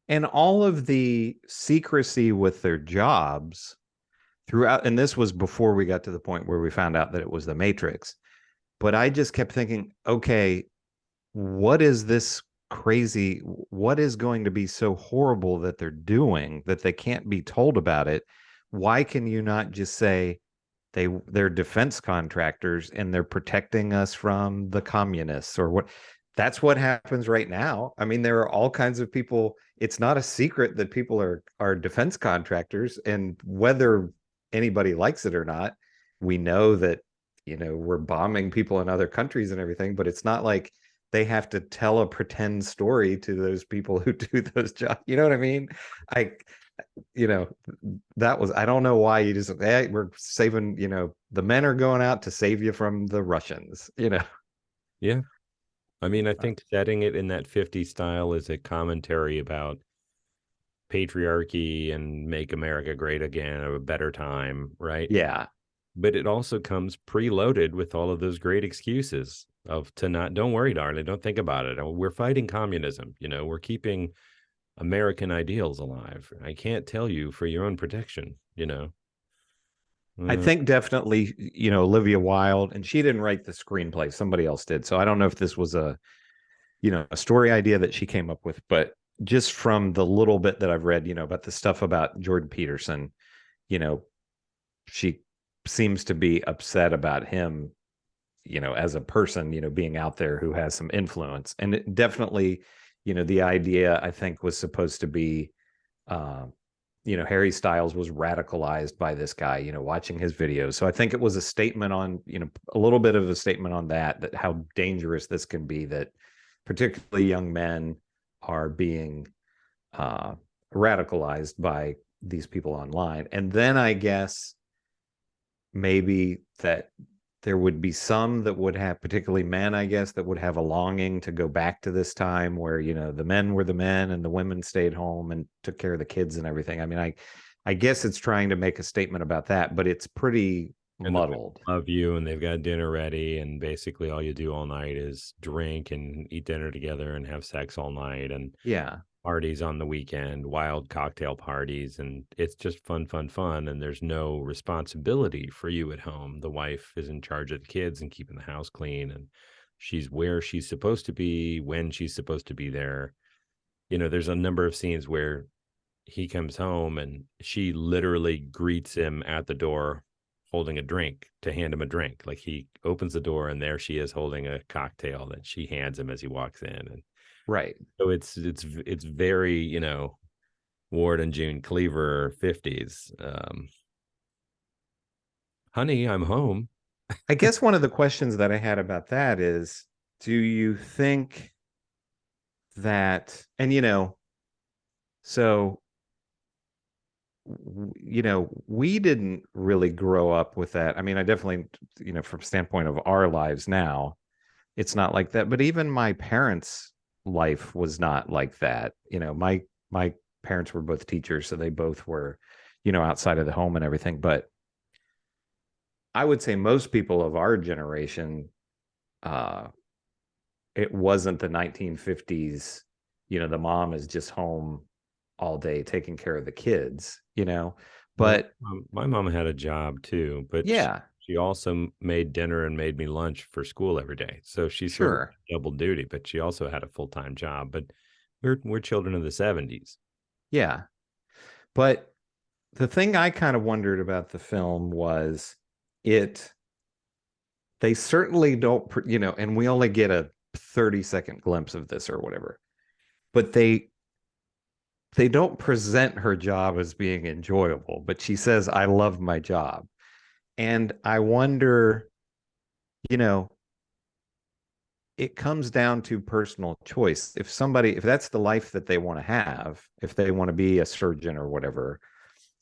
And all of the secrecy with their jobs throughout, and this was before we got to the point where we found out that it was the Matrix. But I just kept thinking, okay, what is this crazy? What is going to be so horrible that they're doing that they can't be told about it? Why can you not just say they're defense contractors and they're protecting us from the communists or what? That's what happens right now. I mean, there are all kinds of people. It's not a secret that people are defense contractors, and whether anybody likes it or not, we know that we're bombing people in other countries and everything, but it's not like they have to tell a pretend story to those people who do those jobs. You know what I mean? That was, I don't know why you just, hey, we're saving, the men are going out to save you from the Russians, Yeah. I mean, I think setting it in that 50s style is a commentary about patriarchy and make America great again, a better time, right? Yeah. But it also comes preloaded with all of those great excuses don't worry, darling, don't think about it. We're fighting communism. We're keeping American ideals alive. I can't tell you for your own protection, I think definitely, Olivia Wilde, and she didn't write the screenplay, somebody else did. So I don't know if this was a story idea that she came up with, but just from the little bit that I've read, about the stuff about Jordan Peterson, she seems to be upset about him, as a person, being out there who has some influence. And it definitely, the idea, I think, was supposed to be, Harry Styles was radicalized by this guy, watching his videos. So I think it was a statement on, a little bit of a statement on that how dangerous this can be, that particularly young men are being radicalized by these people online. And then I guess maybe that there would be some that would have, particularly men, I guess, that would have a longing to go back to this time where, the men were the men and the women stayed home and took care of the kids and everything. I mean, I guess it's trying to make a statement about that, but it's pretty And the women muddled. love you, and they've got dinner ready, and basically all you do all night is drink and eat dinner together and have sex all night, and Yeah. parties on the weekend, wild cocktail parties, and it's just fun, fun, fun. And there's no responsibility for you at home. The wife is in charge of the kids and keeping the house clean, and she's where she's supposed to be when she's supposed to be there. There's a number of scenes where he comes home and she literally greets him at the door holding a drink to hand him a drink. Like, he opens the door and there she is holding a cocktail that she hands him as he walks in. And Right. so it's very, Ward and June Cleaver 50s. Honey, I'm home. I guess one of the questions that I had about that is, do you think that, and so we didn't really grow up with that. I mean, I definitely, from standpoint of our lives now, it's not like that. But even my parents' life was not like that. My parents were both teachers, so they both were, outside of the home and everything. But I would say most people of our generation, it wasn't the 1950s. The mom is just home all day taking care of the kids, but my mom had a job too, but yeah, she also made dinner and made me lunch for school every day. So she sort of sure. double duty, but she also had a full-time job. But we're children of the 70s. Yeah. But the thing I kind of wondered about the film was they certainly don't, and we only get a 30-second glimpse of this or whatever, but they don't present her job as being enjoyable, but she says, I love my job. And I wonder, it comes down to personal choice. If that's the life that they want to have, if they want to be a surgeon or whatever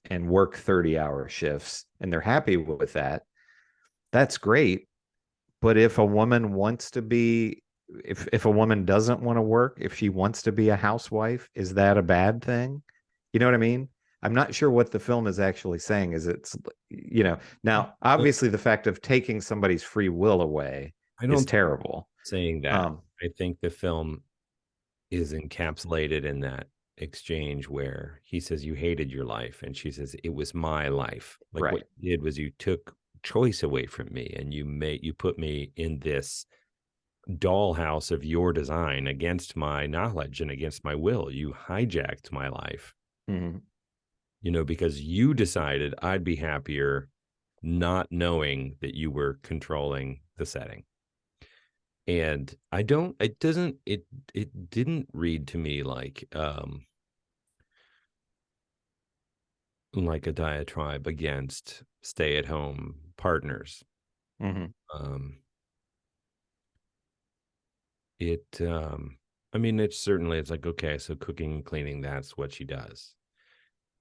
and work 30-hour shifts and they're happy with that, that's great. But if a woman wants to be, if a woman doesn't want to work, if she wants to be a housewife, is that a bad thing? You know what I mean? I'm not sure what the film is actually saying. Now obviously the fact of taking somebody's free will away is terrible. Saying that, I think the film is encapsulated in that exchange where he says, you hated your life, and she says, it was my life. Like, right. What you did was you took choice away from me, and you put me in this dollhouse of your design against my knowledge and against my will. You hijacked my life, because you decided I'd be happier not knowing that you were controlling the setting. And it didn't read to me like a diatribe against stay-at-home partners. I mean, it's like, okay, so cooking and cleaning, that's what she does.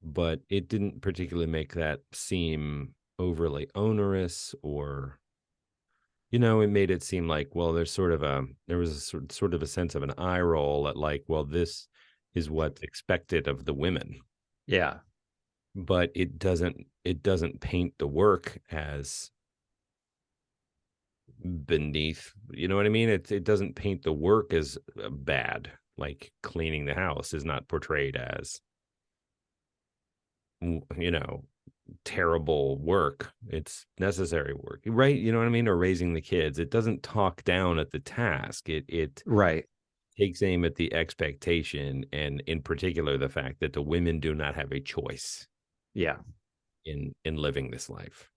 But it didn't particularly make that seem overly onerous, or, it made it seem like, well, there was a sort of a sense of an eye roll at, like, well, this is what's expected of the women. Yeah. But it doesn't paint the work as beneath, you know what I mean? It doesn't paint the work as bad. Like, cleaning the house is not portrayed as, terrible work. It's necessary work, right? You know what I mean? Or raising the kids. It doesn't talk down at the task. It right. takes aim at the expectation, and in particular the fact that the women do not have a choice. Yeah. In living this life.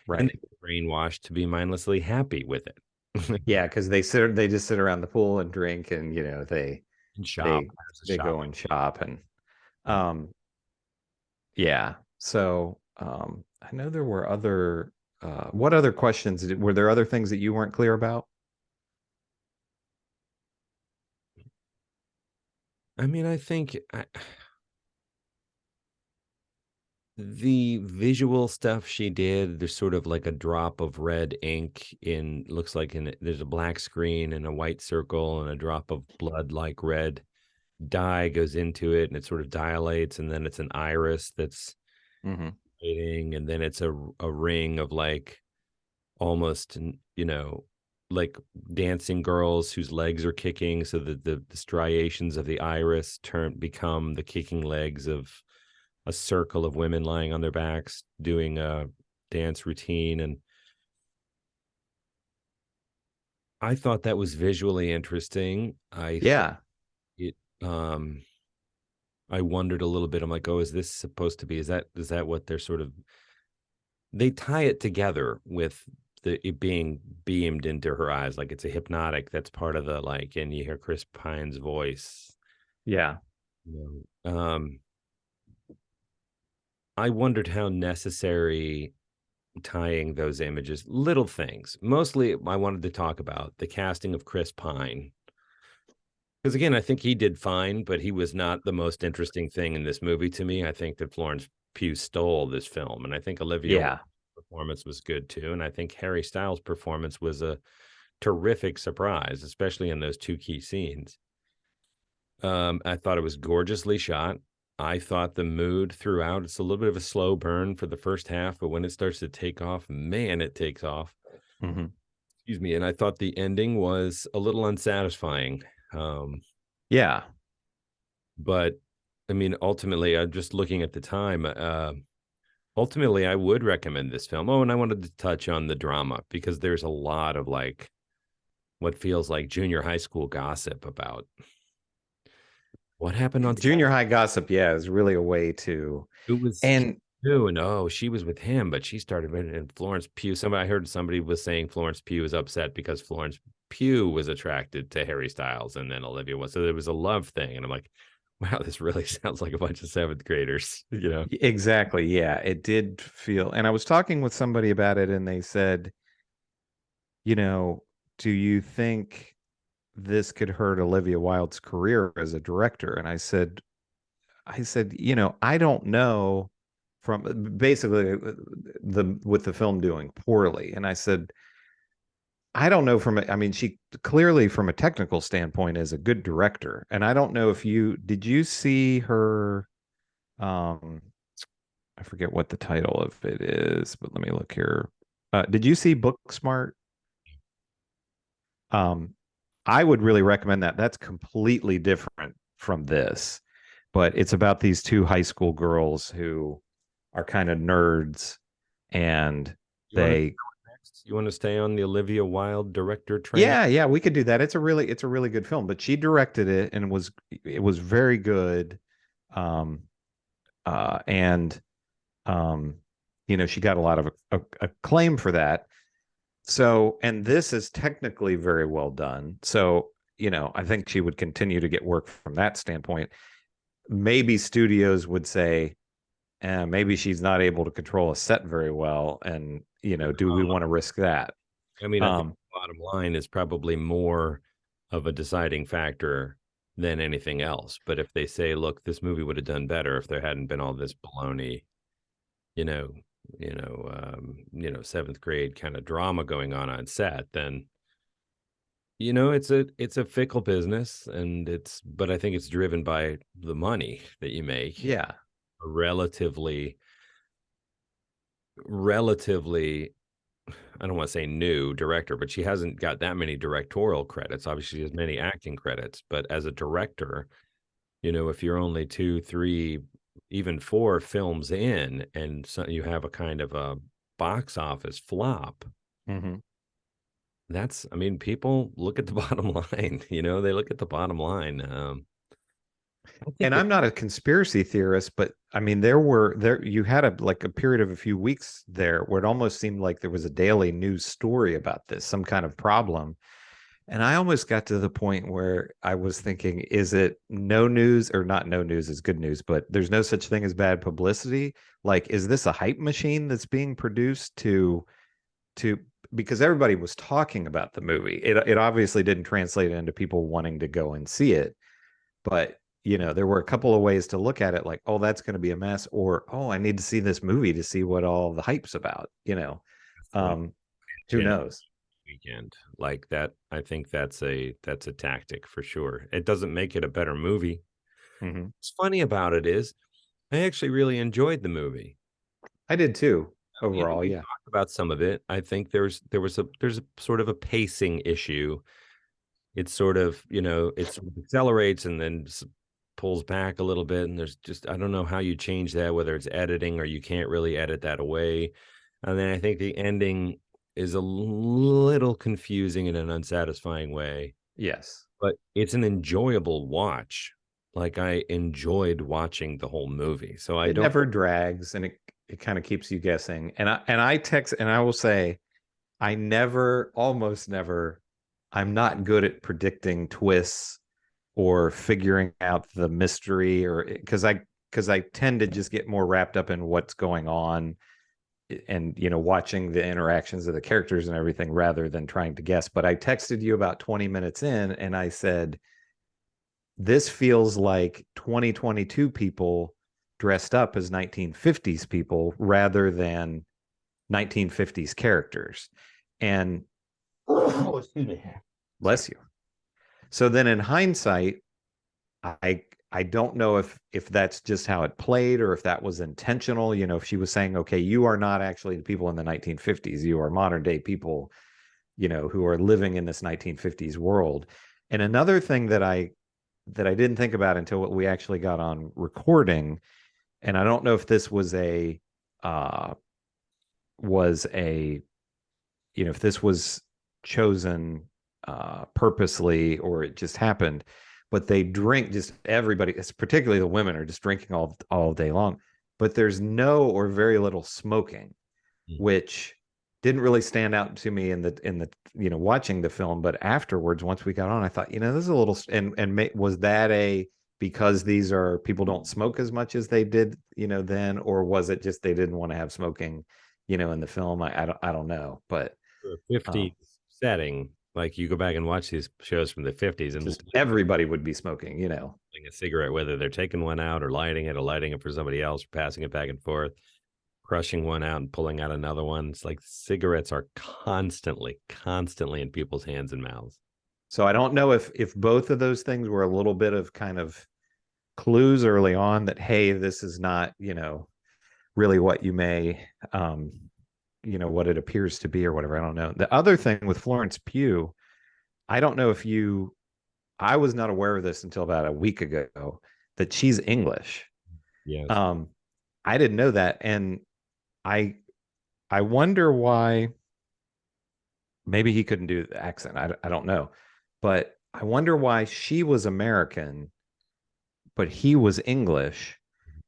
Right. And they're brainwashed to be mindlessly happy with it. Yeah, because they just sit around the pool and drink, and they shop. They go and shop, and yeah. So I know there were other what other questions were there? Other things that you weren't clear about? I mean, I think the visual stuff she did, there's sort of like a drop of red ink there's a black screen and a white circle and a drop of blood like red dye goes into it, and it sort of dilates, and then it's an iris that's waiting, and then it's a ring of like almost, like dancing girls whose legs are kicking, so that the striations of the iris become the kicking legs of a circle of women lying on their backs doing a dance routine. And I thought that was visually interesting. Yeah. It I wondered a little bit. I'm like, oh, is this supposed to be, is that what they're sort of, they tie it together with it being beamed into her eyes, like it's a hypnotic, that's part of the, like, and you hear Chris Pine's voice. Yeah. I wondered how necessary tying those images, little things. Mostly I wanted to talk about the casting of Chris Pine. Because again, I think he did fine, but he was not the most interesting thing in this movie to me. I think that Florence Pugh stole this film, and I think Olivia Yeah. performance was good too. And I think Harry Styles' performance was a terrific surprise, especially in those two key scenes. I thought it was gorgeously shot. I thought the mood throughout, it's a little bit of a slow burn for the first half, but when it starts to take off, man, it takes off. Mm-hmm. Excuse me. And I thought the ending was a little unsatisfying. Yeah. But I mean, ultimately, I'm just looking at the time. Ultimately, I would recommend this film. Oh, and I wanted to touch on the drama, because there's a lot of like what feels like junior high school gossip about what happened on Junior high gossip, yeah, is really a way to, who was and Pugh, and oh, she was with him, but she started with, and Florence Pugh. I heard somebody was saying Florence Pugh was upset because Florence Pugh was attracted to Harry Styles, and then Olivia was. So there was a love thing, and I'm like, wow, this really sounds like a bunch of seventh graders, exactly, yeah, it did feel. And I was talking with somebody about it, and they said, do you think this could hurt Olivia Wilde's career as a director? And I said, I don't know, from basically with the film doing poorly. And I said, I don't know, I mean, she clearly from a technical standpoint is a good director. And I don't know if did you see her, I forget what the title of it is, but let me look here. Did you see Booksmart? I would really recommend that. That's completely different from this, but it's about these two high school girls who are kind of nerds, and they. You want to stay on the Olivia Wilde director train? Yeah, we could do that. It's a really good film, but she directed it, and it was very good. And she got a lot of acclaim for that. So, and this is technically very well done. So, I think she would continue to get work from that standpoint. Maybe studios would say, maybe she's not able to control a set very well. And, do we want to risk that? I mean, I think the bottom line is probably more of a deciding factor than anything else. But if they say, look, this movie would have done better if there hadn't been all this baloney, seventh grade kind of drama going on set, then it's a fickle business, but I think it's driven by the money that you make. Yeah. A relatively, I don't want to say new director, but she hasn't got that many directorial credits. Obviously, she has many acting credits, but as a director, if you're only 2, 3, even 4 films in, and so you have a kind of a box office flop, I mean, people look at the bottom line, they look at the bottom line. And I'm not a conspiracy theorist, but I mean, you had a period of a few weeks there where it almost seemed like there was a daily news story about this, some kind of problem. And I almost got to the point where I was thinking, is it no news, or not no news is good news, but there's no such thing as bad publicity? Like, is this a hype machine that's being produced because everybody was talking about the movie. It obviously didn't translate into people wanting to go and see it, but there were a couple of ways to look at it, like, oh, that's going to be a mess, or, oh, I need to see this movie to see what all the hype's about. Who knows? Weekend like that, I think that's a tactic for sure. It doesn't make it a better movie. What's funny about it is I actually really enjoyed the movie. I did too. overall, we yeah. talked about some of it. I think there's a sort of a pacing issue. It's sort of, it sort of accelerates and then pulls back a little bit. And there's just, I don't know how you change that, whether it's editing or you can't really edit that away. And then I think the ending is a little confusing in an unsatisfying way, Yes. but it's an enjoyable watch. Like I enjoyed watching the whole movie. So I It don't, never drags, and it kind of keeps you guessing. And I will say, almost never, I'm not good at predicting twists or figuring out the mystery, or because I tend to just get more wrapped up in what's going on, and watching the interactions of the characters and everything rather than trying to guess. But I texted you about 20 minutes in and I said, this feels like 2022 people dressed up as 1950s people rather than 1950s characters. And bless you. So then in hindsight, I don't know if that's just how it played or if that was intentional. If she was saying, okay, you are not actually the people in the 1950s, you are modern day people, who are living in this 1950s world. And another thing that I didn't think about until we actually got on recording, and I don't know if this was if this was chosen purposely or it just happened, but they drink, just everybody, it's particularly the women, are just drinking all day long, but there's no or very little smoking, which didn't really stand out to me in the watching the film. But afterwards, once we got on, I thought, this is a little, was that because these are people don't smoke as much as they did then, or was it just they didn't want to have smoking in the film? I don't know. But a 50s setting, like you go back and watch these shows from the 50s and just everybody would be smoking, a cigarette, whether they're taking one out or lighting it for somebody else, or passing it back and forth, crushing one out and pulling out another one. It's like cigarettes are constantly in people's hands and mouths. So I don't know if both of those things were a little bit of kind of clues early on that, hey, this is not, really what you may, what it appears to be or whatever. I don't know. The other thing with Florence Pugh, I don't know I was not aware of this until about a week ago, that she's English. Yes. I didn't know that. And I wonder why. Maybe he couldn't do the accent. I don't know. But I wonder why she was American, but he was English.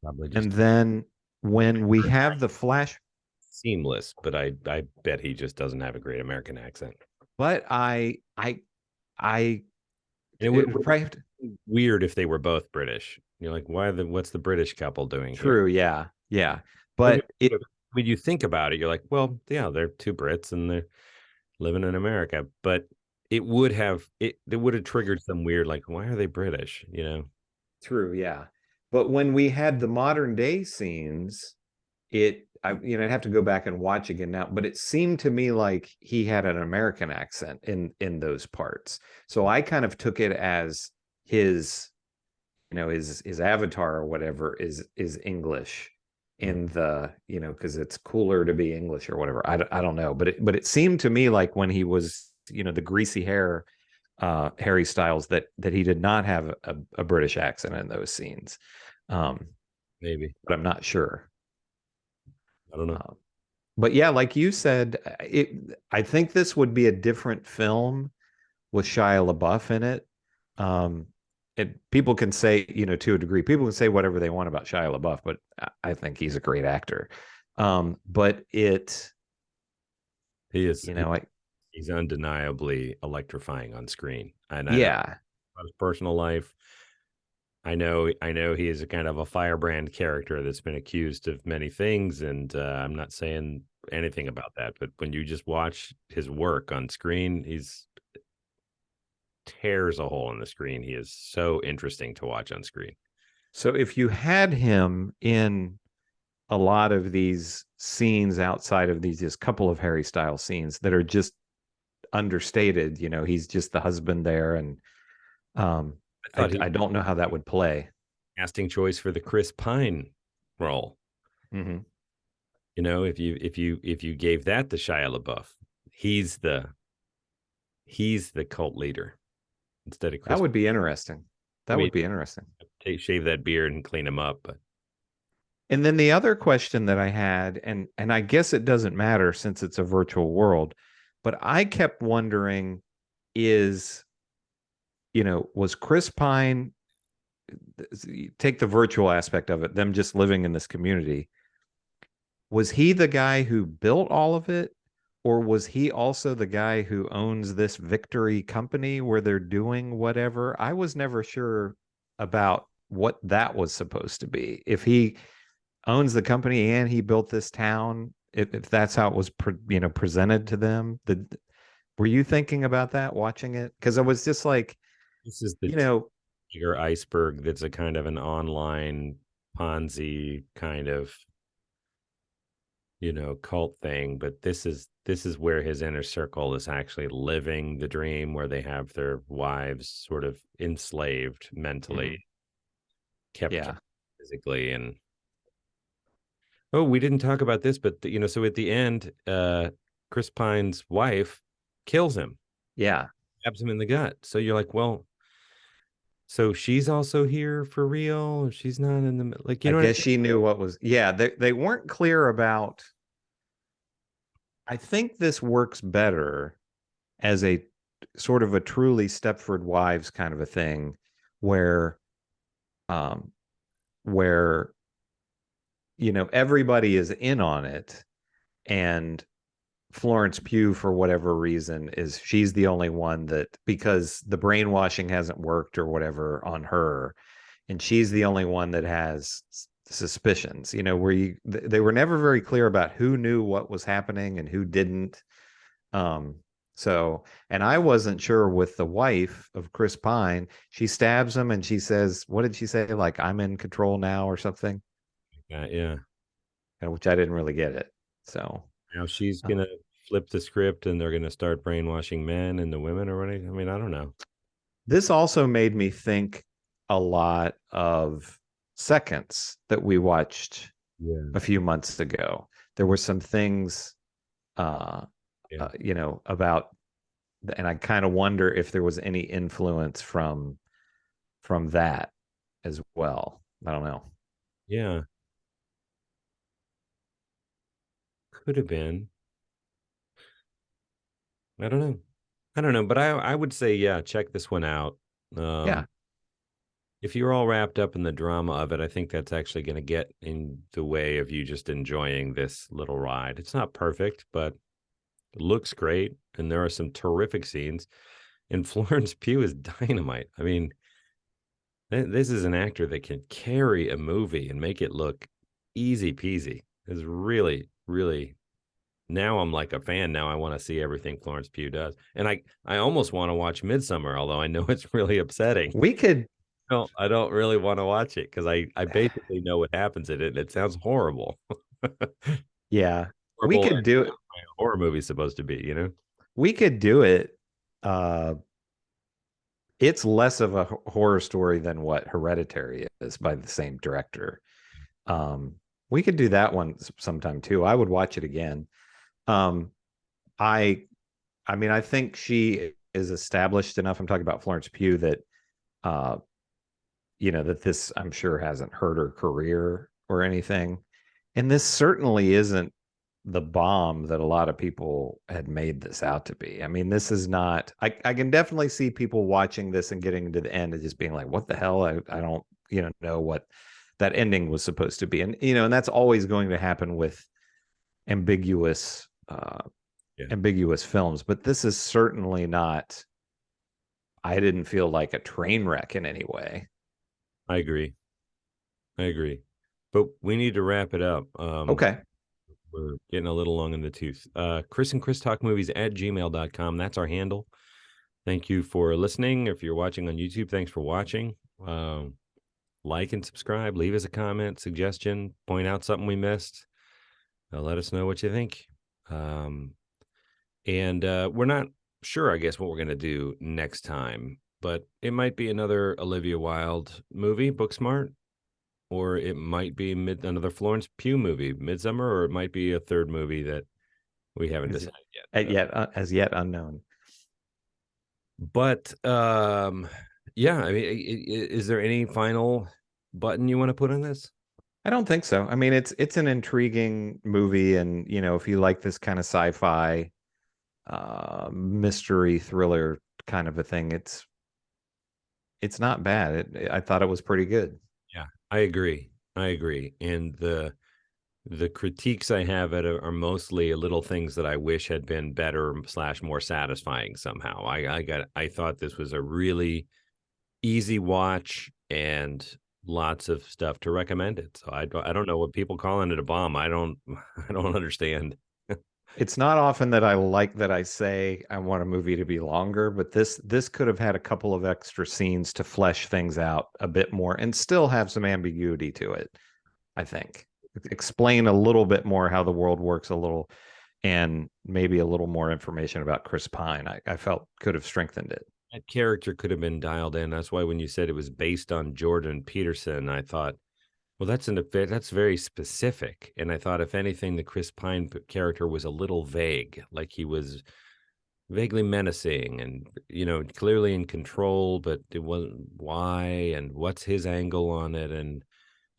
Probably just And then when we have the flash, seamless, but I bet he just doesn't have a great American accent. but it would probably have to be weird if they were both British. You're like, what's the British couple doing? True, here? yeah. But when you think about it, you're like, well, yeah, they're two Brits and they're living in America. But it would have triggered some weird, like, why are they British? True, yeah. But when we had the modern day scenes, I'd have to go back and watch again now, but it seemed to me like he had an American accent in those parts. So I kind of took it as his avatar or whatever is English in the, because it's cooler to be English or whatever. I don't know, but it seemed to me like when he was, the greasy hair, Harry Styles, that he did not have a British accent in those scenes. Maybe, but I'm not sure. I don't know. But yeah, like you said, I think this would be a different film with Shia LaBeouf in it. People can say, to a degree, people can say whatever they want about Shia LaBeouf, but I think he's a great actor. But he is, he's undeniably electrifying on screen. And yeah, about his personal life, I know he is a kind of a firebrand character that's been accused of many things, and I'm not saying anything about that, but when you just watch his work on screen, he's tears a hole in the screen. He is so interesting to watch on screen. So if you had him in a lot of these scenes outside of these just couple of Harry Styles scenes that are just understated, he's just the husband there, and I don't know how that would play. Casting choice for the Chris Pine role. Mm-hmm. You know, if you gave that to Shia LaBeouf, he's the cult leader instead of That Chris. would be interesting. I That mean, would be interesting. shave that beard and clean him up, but And then the other question that I had, and I guess it doesn't matter since it's a virtual world, but I kept wondering is, was Chris Pine, take the virtual aspect of it, them just living in this community, was he the guy who built all of it? Or was he also the guy who owns this Victory company where they're doing whatever? I was never sure about what that was supposed to be. If he owns the company and he built this town, if that's how it was presented to them, were you thinking about that watching it? Because I was just like, this is the bigger iceberg that's a kind of an online Ponzi kind of cult thing, but this is where his inner circle is actually living the dream, where they have their wives sort of enslaved mentally, kept physically. And we didn't talk about this, but so at the end, Chris Pine's wife kills him, stabs him in the gut. So you're like, well, so she's also here for real. She's not in the, like, I guess she knew what was, they weren't clear about. I think this works better as a sort of a truly Stepford Wives kind of a thing, where everybody is in on it, and Florence Pugh, for whatever reason, she's the only one that, because the brainwashing hasn't worked or whatever on her, and she's the only one that has suspicions, where they were never very clear about who knew what was happening and who didn't. So, and I wasn't sure with the wife of Chris Pine, she stabs him and she says, what did she say? Like, I'm in control now or something. Yeah. Which I didn't really get it. So now she's going to flip the script and they're going to start brainwashing men and the women or anything. I mean, I don't know. This also made me think a lot of Seconds that we watched a few months ago. There were some things, about, and I kind of wonder if there was any influence from that as well. I don't know. Yeah. Could have been. I don't know. But I would say, check this one out. If you're all wrapped up in the drama of it, I think that's actually going to get in the way of you just enjoying this little ride. It's not perfect, but it looks great. And there are some terrific scenes. And Florence Pugh is dynamite. I mean, this is an actor that can carry a movie and make it look easy peasy. It's really, really, now I'm like a fan. Now I want to see everything Florence Pugh does. And I almost want to watch Midsummer, although I know it's really upsetting. We could. No, I don't really want to watch it because I basically know what happens in it. And it sounds horrible. Yeah. Horrible, we could do it. A horror movie's supposed to be, We could do it. It's less of a horror story than what Hereditary is by the same director. We could do that one sometime too. I would watch it again. I mean, I think she is established enough. I'm talking about Florence Pugh that, that this, I'm sure, hasn't hurt her career or anything. And this certainly isn't the bomb that a lot of people had made this out to be. I mean, this is not, I can definitely see people watching this and getting to the end and just being like, what the hell? I don't, know what that ending was supposed to be. And, and that's always going to happen with ambiguous films, but this is certainly not, I didn't feel like a train wreck in any way. I agree. But we need to wrap it up. Okay. We're getting a little long in the tooth. Chris and Chris Talk Movies at gmail.com. That's our handle. Thank you for listening. If you're watching on YouTube, thanks for watching. Like and subscribe. Leave us a comment, suggestion, point out something we missed. Let us know what you think. And we're not sure, I guess, what we're going to do next time, but it might be another Olivia Wilde movie, Booksmart. or it might be another Florence Pugh movie, Midsummer, or it might be a third movie that we haven't decided yet. As yet unknown. But yeah, I mean, is there any final button you want to put on this? I don't think so. I mean, it's an intriguing movie, and if you like this kind of sci-fi mystery thriller kind of a thing, it's not bad. I thought it was pretty good. Yeah, I agree. And the critiques I have at it are mostly little things that I wish had been better / more satisfying somehow. I thought this was a really easy watch and lots of stuff to recommend it. So I don't know what people calling it a bomb. I don't understand. It's not often that I say I want a movie to be longer, but this could have had a couple of extra scenes to flesh things out a bit more and still have some ambiguity to it, I think. Explain a little bit more how the world works a little, and maybe a little more information about Chris Pine. I felt could have strengthened it. That character could have been dialed in. That's why when you said it was based on Jordan Peterson, I thought, well, that's very specific. And I thought, if anything, the Chris Pine character was a little vague, like he was vaguely menacing and, clearly in control, but it wasn't why and what's his angle on it. And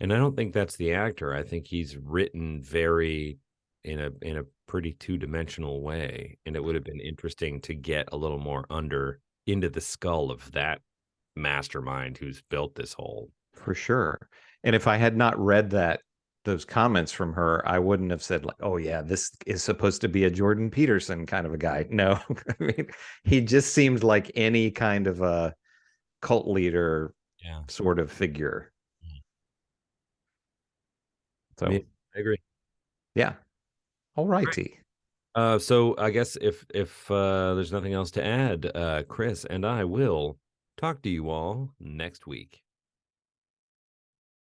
I don't think that's the actor. I think he's written very in a pretty two-dimensional way. And it would have been interesting to get a little more into the skull of that mastermind who's built this whole. For sure. And if I had not read those comments from her, I wouldn't have said, like, oh yeah, this is supposed to be a Jordan Peterson kind of a guy. No, I mean, he just seemed like any kind of a cult leader sort of figure. So I agree. Yeah. All righty. So I guess if there's nothing else to add, Chris and I will talk to you all next week.